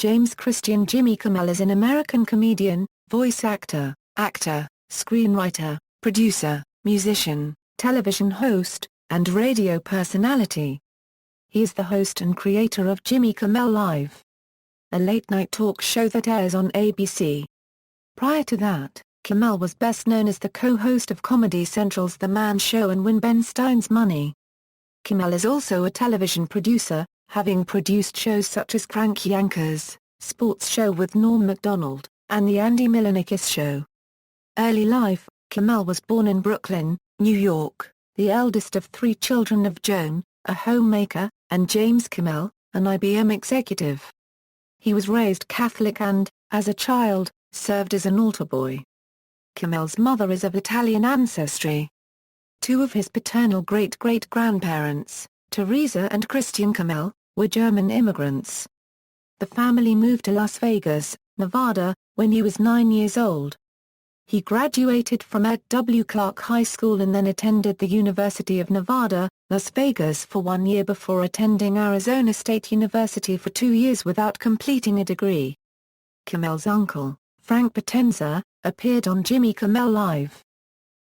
James Christian Jimmy Kimmel is an American comedian, voice actor, screenwriter, producer, musician, television host, and radio personality. He is the host and creator of Jimmy Kimmel Live, a late-night talk show that airs on ABC. Prior to that, Kimmel was best known as the co-host of Comedy Central's The Man Show and Win Ben Stein's Money. Kimmel is also a television producer, having produced shows such as Crank Yankers, Sports Show with Norm Macdonald, and The Andy Milonakis Show. Early life: Kimmel was born in Brooklyn, New York, the eldest of three children of Joan, a homemaker, and James Kimmel, an IBM executive. He was raised Catholic and, as a child, served as an altar boy. Kimmel's mother is of Italian ancestry. Two of his paternal great-great-grandparents, Teresa and Christian Kimmel, were German immigrants. The family moved to Las Vegas, Nevada, when he was 9 years old. He graduated from Ed W. Clark High School and then attended the University of Nevada, Las Vegas for 1 year before attending Arizona State University for 2 years without completing a degree. Kimmel's uncle, Frank Potenza, appeared on Jimmy Kimmel Live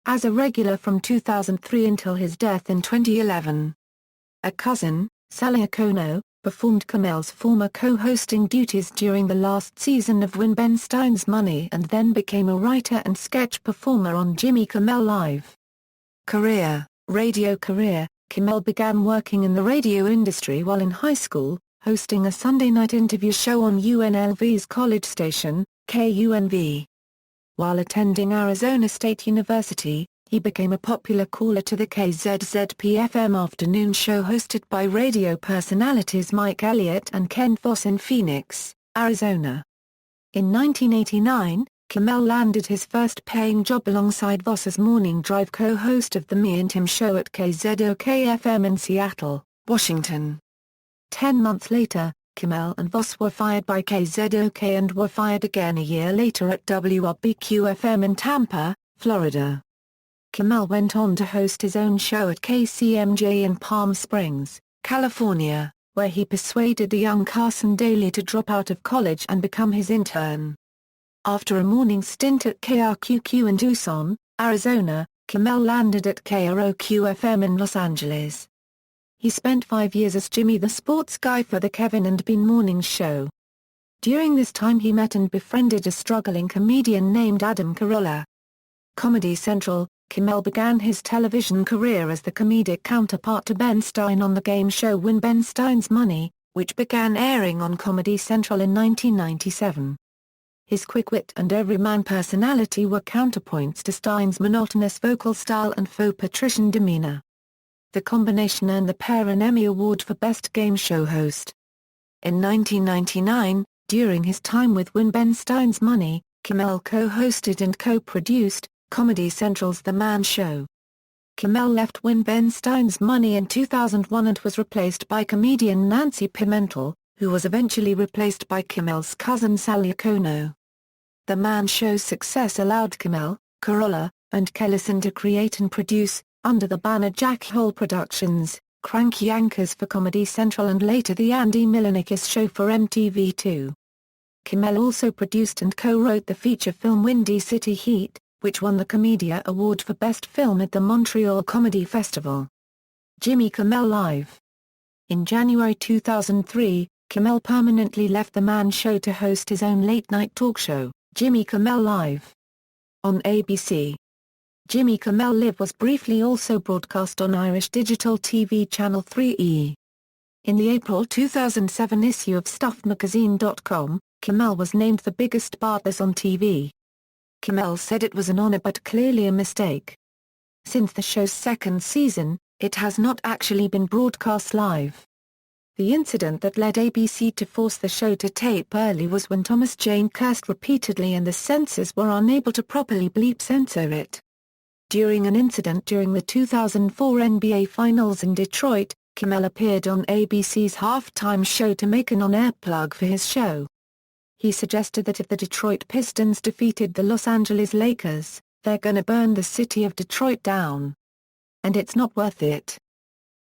as a regular from 2003 until his death in 2011. A cousin, Sally Iacono, performed Kimmel's former co-hosting duties during the last season of Win Ben Stein's Money and then became a writer and sketch performer on Jimmy Kimmel Live. Radio career: Kimmel began working in the radio industry while in high school, hosting a Sunday night interview show on UNLV's college station, KUNV. While attending Arizona State University, he became a popular caller to the KZZP-FM afternoon show hosted by radio personalities Mike Elliott and Ken Voss in Phoenix, Arizona. In 1989, Kimmel landed his first paying job alongside Voss as morning drive co-host of the Me and Him show at KZOK-FM in Seattle, Washington. 10 months later, Kimmel and Voss were fired by KZOK and were fired again a year later at WRBQ-FM in Tampa, Florida. Kimmel went on to host his own show at KCMJ in Palm Springs, California, where he persuaded the young Carson Daly to drop out of college and become his intern. After a morning stint at KRQQ in Tucson, Arizona, Kimmel landed at KROQ-FM in Los Angeles. He spent 5 years as Jimmy the Sports Guy for the Kevin and Bean Morning Show. During this time he met and befriended a struggling comedian named Adam Carolla. Comedy Central: Kimmel began his television career as the comedic counterpart to Ben Stein on the game show Win Ben Stein's Money, which began airing on Comedy Central in 1997. His quick wit and everyman personality were counterpoints to Stein's monotonous vocal style and faux patrician demeanor. The combination earned the pair an Emmy Award for Best Game Show Host. In 1999, during his time with Win Ben Stein's Money, Kimmel co-hosted and co-produced Comedy Central's The Man Show. Kimmel left Win Ben Stein's Money in 2001 and was replaced by comedian Nancy Pimentel, who was eventually replaced by Kimmel's cousin Sally Iacono. The Man Show's success allowed Kimmel, Carolla, and Kellison to create and produce, under the banner Jack Hole Productions, Crank Yankers for Comedy Central and later The Andy Milonakis Show for MTV2. Kimmel also produced and co-wrote the feature film Windy City Heat, which won the Comedia Award for Best Film at the Montreal Comedy Festival. Jimmy Kimmel Live. In January 2003, Kimmel permanently left The Man Show to host his own late-night talk show, Jimmy Kimmel Live, on ABC. Jimmy Kimmel Live was briefly also broadcast on Irish digital TV channel 3E. In the April 2007 issue of StuffMagazine.com, Kimmel was named the biggest barbers on TV. Kimmel said it was an honor but clearly a mistake. Since the show's second season, it has not actually been broadcast live. The incident that led ABC to force the show to tape early was when Thomas Jane cursed repeatedly and the censors were unable to properly bleep censor it. During an incident during the 2004 NBA Finals in Detroit, Kimmel appeared on ABC's halftime show to make an on-air plug for his show. He suggested that if the Detroit Pistons defeated the Los Angeles Lakers, they're gonna burn the city of Detroit down. And it's not worth it.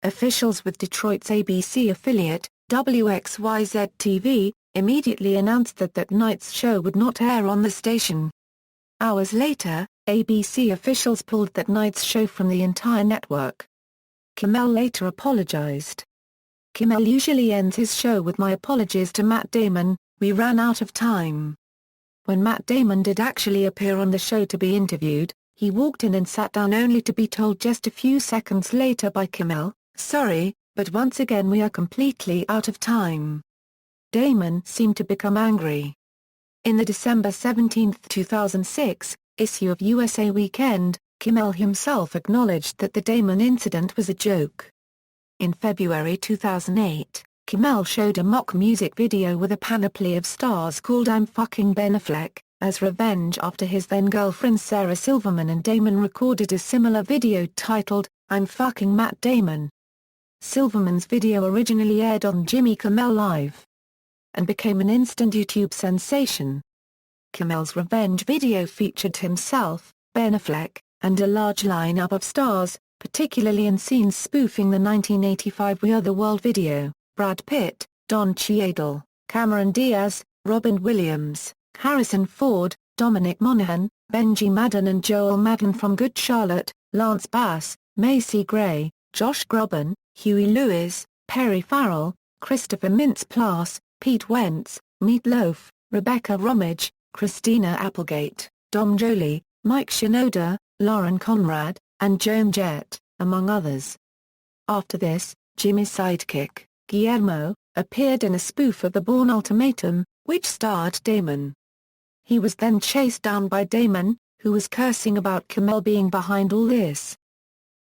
Officials with Detroit's ABC affiliate, WXYZ-TV, immediately announced that that night's show would not air on the station. Hours later, ABC officials pulled that night's show from the entire network. Kimmel later apologized. Kimmel usually ends his show with "My apologies to Matt Damon, we ran out of time." When Matt Damon did actually appear on the show to be interviewed, he walked in and sat down only to be told just a few seconds later by Kimmel, "Sorry, but once again we are completely out of time." Damon seemed to become angry. In the December 17, 2006, issue of USA Weekend, Kimmel himself acknowledged that the Damon incident was a joke. In February 2008, Kimmel showed a mock music video with a panoply of stars called "I'm Fucking Ben Affleck," as revenge after his then-girlfriend Sarah Silverman and Damon recorded a similar video titled, "I'm Fucking Matt Damon." Silverman's video originally aired on Jimmy Kimmel Live and became an instant YouTube sensation. Kimmel's revenge video featured himself, Ben Affleck, and a large lineup of stars, particularly in scenes spoofing the 1985 We Are the World video: Brad Pitt, Don Cheadle, Cameron Diaz, Robin Williams, Harrison Ford, Dominic Monaghan, Benji Madden and Joel Madden from Good Charlotte, Lance Bass, Macy Gray, Josh Groban, Huey Lewis, Perry Farrell, Christopher Mintz-Plasse, Pete Wentz, Meat Loaf, Rebecca Romijn, Christina Applegate, Dom Joly, Mike Shinoda, Lauren Conrad, and Joan Jett, among others. After this, Jimmy's sidekick, Guillermo, appeared in a spoof of The Bourne Ultimatum, which starred Damon. He was then chased down by Damon, who was cursing about Kimmel being behind all this.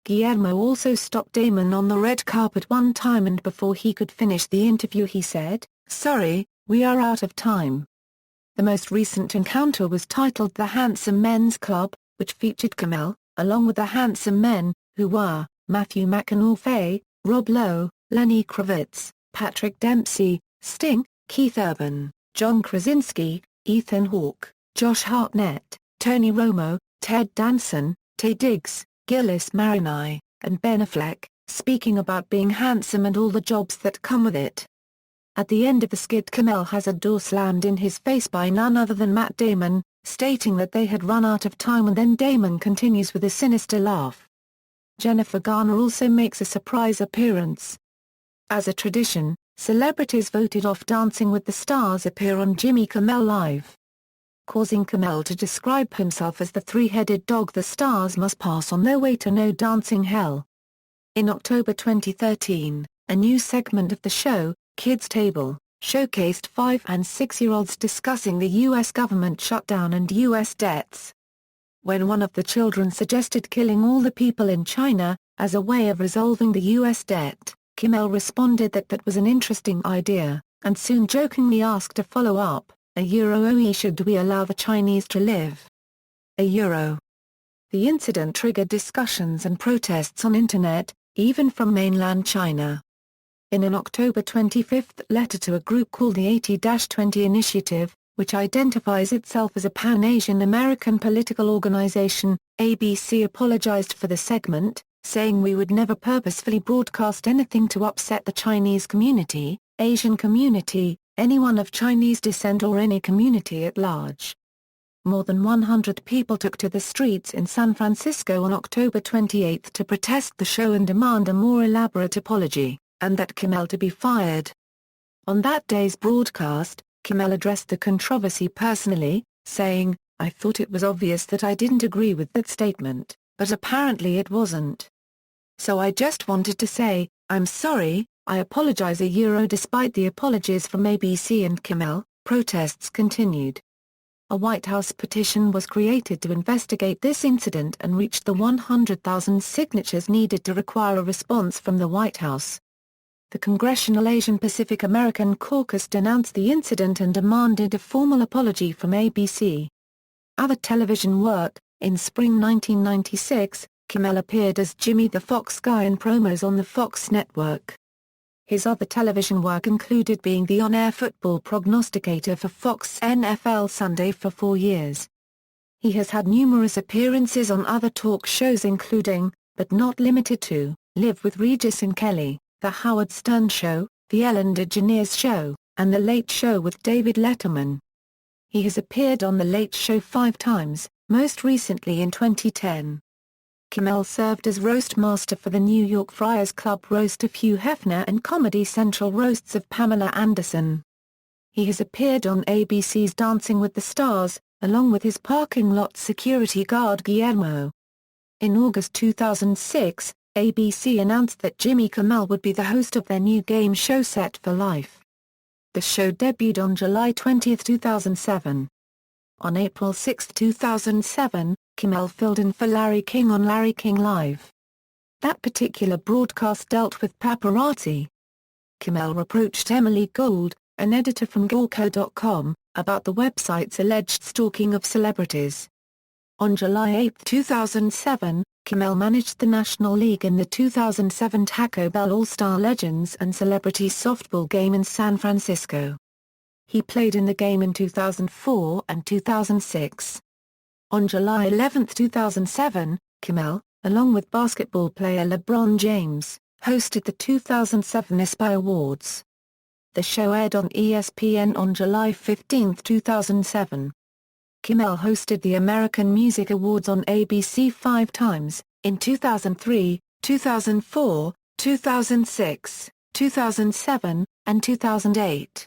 Guillermo also stopped Damon on the red carpet one time, and before he could finish the interview he said, "Sorry, we are out of time." The most recent encounter was titled The Handsome Men's Club, which featured Kimmel, along with the Handsome Men, who were Matthew McConaughey, Rob Lowe, Lenny Kravitz, Patrick Dempsey, Sting, Keith Urban, John Krasinski, Ethan Hawke, Josh Hartnett, Tony Romo, Ted Danson, Taye Diggs, Gillis Marini, and Ben Affleck, speaking about being handsome and all the jobs that come with it. At the end of the skit, Kimmel has a door slammed in his face by none other than Matt Damon, stating that they had run out of time, and then Damon continues with a sinister laugh. Jennifer Garner also makes a surprise appearance. As a tradition, celebrities voted off Dancing with the Stars appear on Jimmy Kimmel Live, causing Kimmel to describe himself as the three-headed dog the stars must pass on their way to no dancing hell. In October 2013, a new segment of the show, Kids Table, showcased 5- and 6-year-olds discussing the U.S. government shutdown and U.S. debts. When one of the children suggested killing all the people in China, as a way of resolving the U.S. debt, Kimmel responded that that was an interesting idea, and soon jokingly asked a follow-up, should we allow the Chinese to live? The incident triggered discussions and protests on internet, even from mainland China. In an October 25 letter to a group called the 80-20 Initiative, which identifies itself as a Pan-Asian American political organization, ABC apologized for the segment, saying we would never purposefully broadcast anything to upset the Chinese community, Asian community, anyone of Chinese descent or any community at large. More than 100 people took to the streets in San Francisco on October 28 to protest the show and demand a more elaborate apology, and that Kimmel to be fired. On that day's broadcast, Kimmel addressed the controversy personally, saying, "I thought it was obvious that I didn't agree with that statement, but apparently it wasn't. So I just wanted to say, I'm sorry, I apologize." Despite the apologies from ABC and Kimmel, protests continued. A White House petition was created to investigate this incident and reached the 100,000 signatures needed to require a response from the White House. The Congressional Asian Pacific American Caucus denounced the incident and demanded a formal apology from ABC. Other television work: in spring 1996, Kimmel appeared as Jimmy the Fox Guy in promos on the Fox network. His other television work included being the on-air football prognosticator for Fox NFL Sunday for 4 years. He has had numerous appearances on other talk shows including, but not limited to, Live with Regis and Kelly, The Howard Stern Show, The Ellen DeGeneres Show, and The Late Show with David Letterman. He has appeared on The Late Show 5 times, most recently in 2010. Kimmel served as roast master for the New York Friars Club roast of Hugh Hefner and Comedy Central roasts of Pamela Anderson. He has appeared on ABC's Dancing with the Stars, along with his parking lot security guard Guillermo. In August 2006, ABC announced that Jimmy Kimmel would be the host of their new game show Set for Life. The show debuted on July 20, 2007. On April 6, 2007, Kimmel filled in for Larry King on Larry King Live. That particular broadcast dealt with paparazzi. Kimmel reproached Emily Gould, an editor from Gawco.com, about the website's alleged stalking of celebrities. On July 8, 2007, Kimmel managed the National League in the 2007 Taco Bell All-Star Legends and Celebrities softball game in San Francisco. He played in the game in 2004 and 2006. On July 11, 2007, Kimmel, along with basketball player LeBron James, hosted the 2007 ESPY Awards. The show aired on ESPN on July 15, 2007. Kimmel hosted the American Music Awards on ABC 5 times, in 2003, 2004, 2006, 2007, and 2008.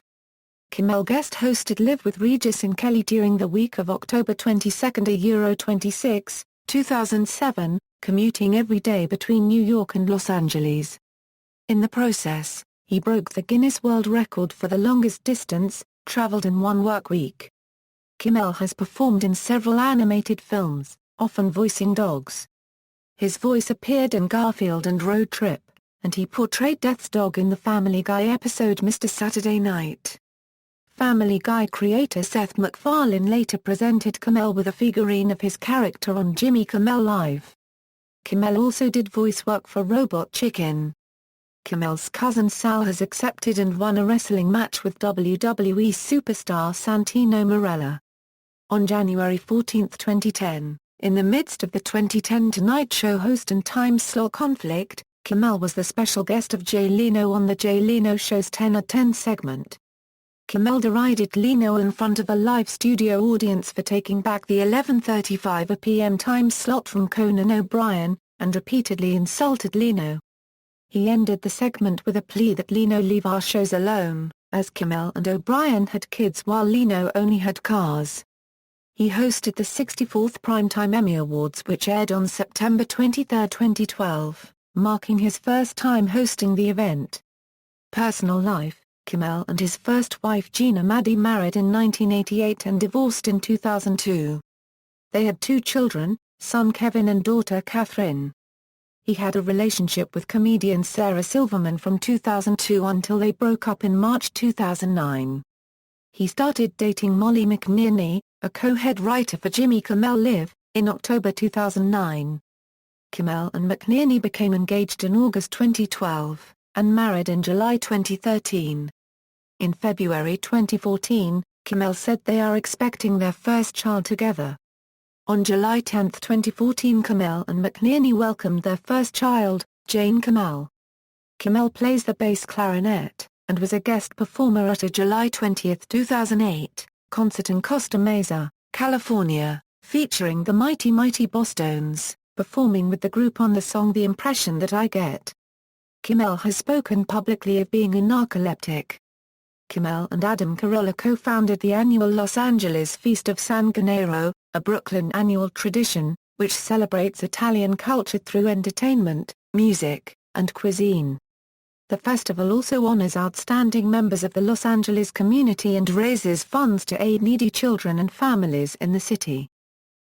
Kimmel guest hosted Live with Regis and Kelly during the week of October 22 to Euro 26, 2007, commuting every day between New York and Los Angeles. In the process, he broke the Guinness World Record for the longest distance traveled in one work week. Kimmel has performed in several animated films, often voicing dogs. His voice appeared in Garfield and Road Trip, and he portrayed Death's dog in the Family Guy episode Mr. Saturday Night. Family Guy creator Seth MacFarlane later presented Kimmel with a figurine of his character on Jimmy Kimmel Live. Kimmel also did voice work for Robot Chicken. Kimmel's cousin Sal has accepted and won a wrestling match with WWE superstar Santino Marella. On January 14, 2010, in the midst of the 2010 Tonight Show host and time slot conflict, Kimmel was the special guest of Jay Leno on The Jay Leno Show's 10 at 10 segment. Kimmel derided Leno in front of a live studio audience for taking back the 11:35 p.m. time slot from Conan O'Brien, and repeatedly insulted Leno. He ended the segment with a plea that Leno leave our shows alone, as Kimmel and O'Brien had kids while Leno only had cars. He hosted the 64th Primetime Emmy Awards, which aired on September 23, 2012, marking his first time hosting the event. Personal life: Kimmel and his first wife Gina Maddie married in 1988 and divorced in 2002. They had 2 children, son Kevin and daughter Catherine. He had a relationship with comedian Sarah Silverman from 2002 until they broke up in March 2009. He started dating Molly McNearney, a co-head writer for Jimmy Kimmel Live, in October 2009. Kimmel and McNearney became engaged in August 2012, and married in July 2013. In February 2014, Kimmel said they are expecting their first child together. On July 10, 2014, Kimmel and McNearney welcomed their first child, Jane Kimmel. Kimmel plays the bass clarinet, and was a guest performer at a July 20, 2008, concert in Costa Mesa, California, featuring the Mighty Mighty Bosstones, performing with the group on the song The Impression That I Get. Kimmel has spoken publicly of being a narcoleptic. Kimmel and Adam Carolla co-founded the annual Los Angeles Feast of San Gennaro, a Brooklyn annual tradition, which celebrates Italian culture through entertainment, music, and cuisine. The festival also honors outstanding members of the Los Angeles community and raises funds to aid needy children and families in the city.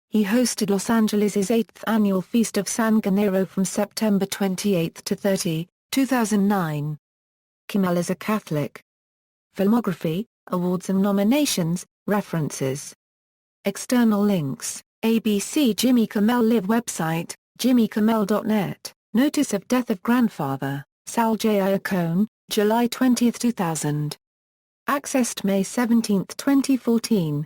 He hosted Los Angeles' 8th annual Feast of San Gennaro from September 28 to 30, 2009. Kimmel is a Catholic. Filmography, awards and nominations, references. External links: ABC Jimmy Kimmel Live website, jimmykimmel.net, notice of death of grandfather, Sal J. Iacone, July 20, 2000. Accessed May 17, 2014.